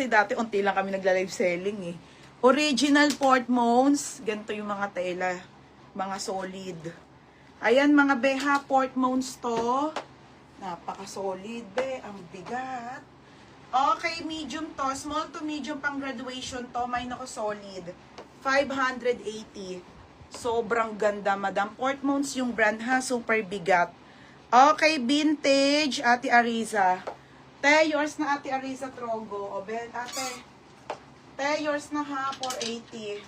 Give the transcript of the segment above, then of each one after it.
kasi dati unti lang kami nagla-live selling eh. Original Portmones. Ganito yung mga tela. Mga solid. Ayan mga beha, Portmones to. Napaka-solid be. Ang bigat. Okay, medium to. Small to medium pang graduation to. May nako solid. 580. Sobrang ganda, madam. Portmones yung brand ha. Super bigat. Okay, vintage. Ate Ariza. Te, yours na Ate Ariza Trogo. O, ben, ate. Te, yours na ha. 480.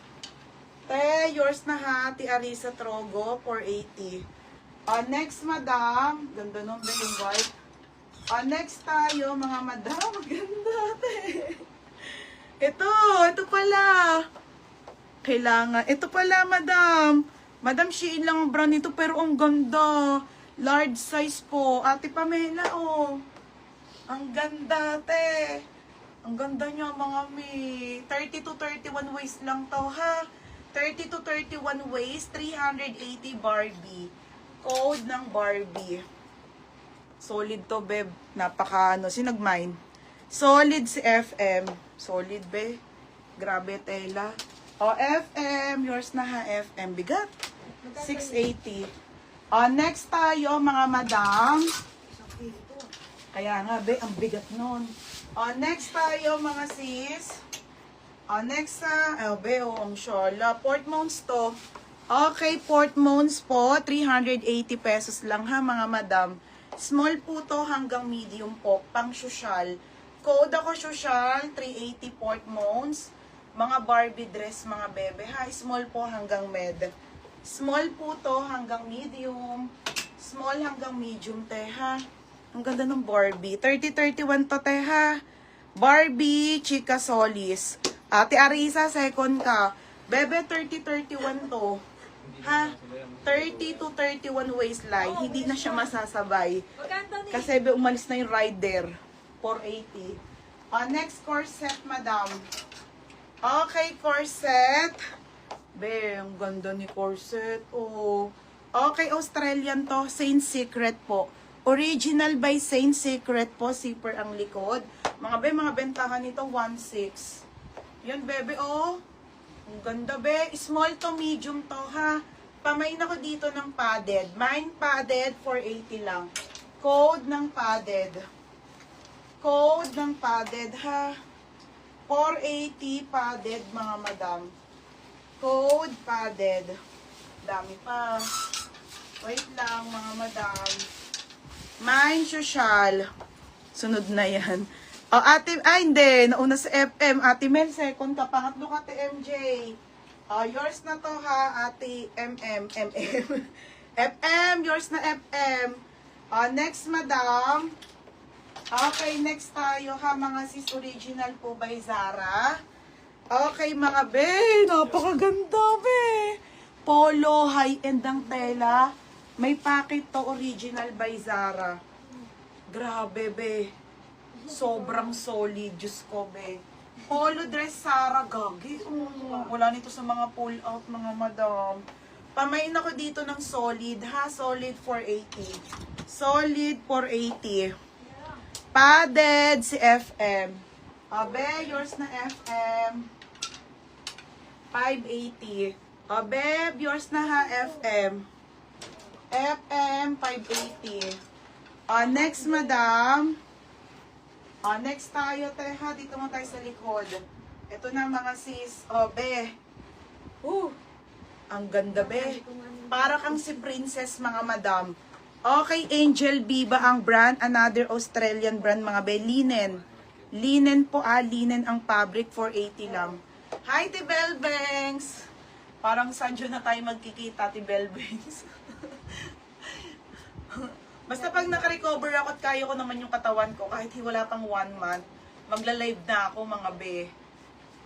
Te, yours na ha. Ate Ariza Trogo. 480. Next, madam. Ganda nung yung white. Next tayo, mga madam. Ganda, te. Ito pala. Kailangan. Ito pala, madam. Madam, Shein lang ang brand nito, pero ang ganda. Large size po. Ate Pamela, oh. Ang ganda, te. Ang ganda niya, mga mi. 30 to 31 waist lang to, ha. 30 to 31 waist, 380 Barbie. Code ng Barbie. Solid to, beb. Napaka, sinag-mine. Solid si FM. Solid, be. Grabe, tela. FM. Yours na, ha, FM. Bigat. 680. Next tayo, mga madam. Kaya nga, be, ang bigat nun. Next tayo, mga sis. Next, be, ang shala. Portmones to. Okay, Portmones po. 380 pesos lang, ha, mga madam. Small po to hanggang medium po. Pang social. Code ako social. 380 Portmones. Mga Barbie dress, mga bebe, ha. Small po hanggang med. Small po to hanggang medium. Small hanggang medium, te, ha. Ang ganda ng Barbie. 30-31 to, te, ha. Barbie, Chika Solis. Ate Arisa, second ka. Bebe, 30-31 to. Ha? 30 to 31 waistline. Hindi na siya masasabay. Kasi umalis na yung rider. 480. Next corset, madam. Okay, corset. Be, ang ganda ni corset. Oh. Okay, Australian to. Saint Secret po. Original by Saint Secret po. Zipper ang likod. Mga be, mga bentahan nito, 1.6. Yan, bebe, oh. Ang ganda, be. Small to medium to, ha. Pamain ako dito ng padded. Mine padded, 480 lang. Code ng padded. Code ng padded, ha. 480 padded, mga madam. Code padded. Dami pa. Wait lang, mga madam. Mine social. Sunod na yan. Ate, hindi. Nauna sa FM. Ate Mel, second ka. Pangatlo ka, Ate MJ. Yours na to, ha, Ate MM. FM, yours na FM. Next, madam. Okay, next tayo, ha, mga sis. Original po by Zara. Okay, mga be. Napakaganda, be. Polo, high-end ang tela. May packet to, original by Zara. Grabe, be. Sobrang solid. Diyos ko, be. Polo dress Zara, gagi. Wala nito sa mga pull-out, mga madam. Pamain ako dito ng solid, ha? Solid 480. Solid 480. Padded si FM. Abe, yours na FM. 580. Abe, yours na, ha, FM. FM, 580. Next, madam. Next tayo, ha. Dito mo tayo sa likod. Ito na, mga sis. Be. Ang ganda, be. Para kang si princess, mga madam. Okay, Angel Biba ang brand. Another Australian brand, mga be. Linen. Linen po, linen ang fabric. 480 lang. Hi, Ti Belbanks. Parang sadyo na tayo magkikita, Ti Belbanks. Basta pag nakarecover ako at kaya ko naman yung katawan ko, kahit wala pang 1 month, magla-live na ako, mga be.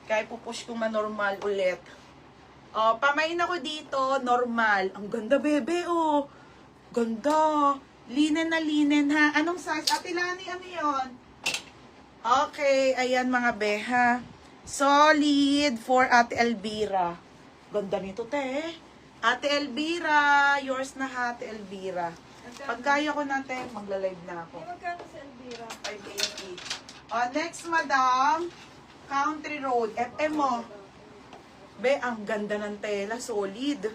Kaya pupush ko ma-normal ulit. Pamain ako dito, normal. Ang ganda, bebe, oh. Ganda. Linen na linen, ha. Anong size? Ate Lani, ano yun? Okay, ayan, mga be, ha. Solid for Ate Elvira. Ganda nito, te. Ate Elvira, yours na, ha, Ate Elvira. Pag kaya ko natin, magla-live na ako. Magkano sa Elvira? 580. Next, madam. Country Road. FM mo. Be, ang ganda ng tela. Solid.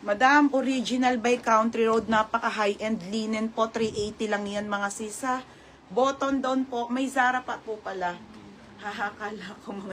Madam, original by Country Road. Napaka high-end linen po. 380 lang yan mga sisa. Button down po. May Zara pa po pala. Hahakala ko mga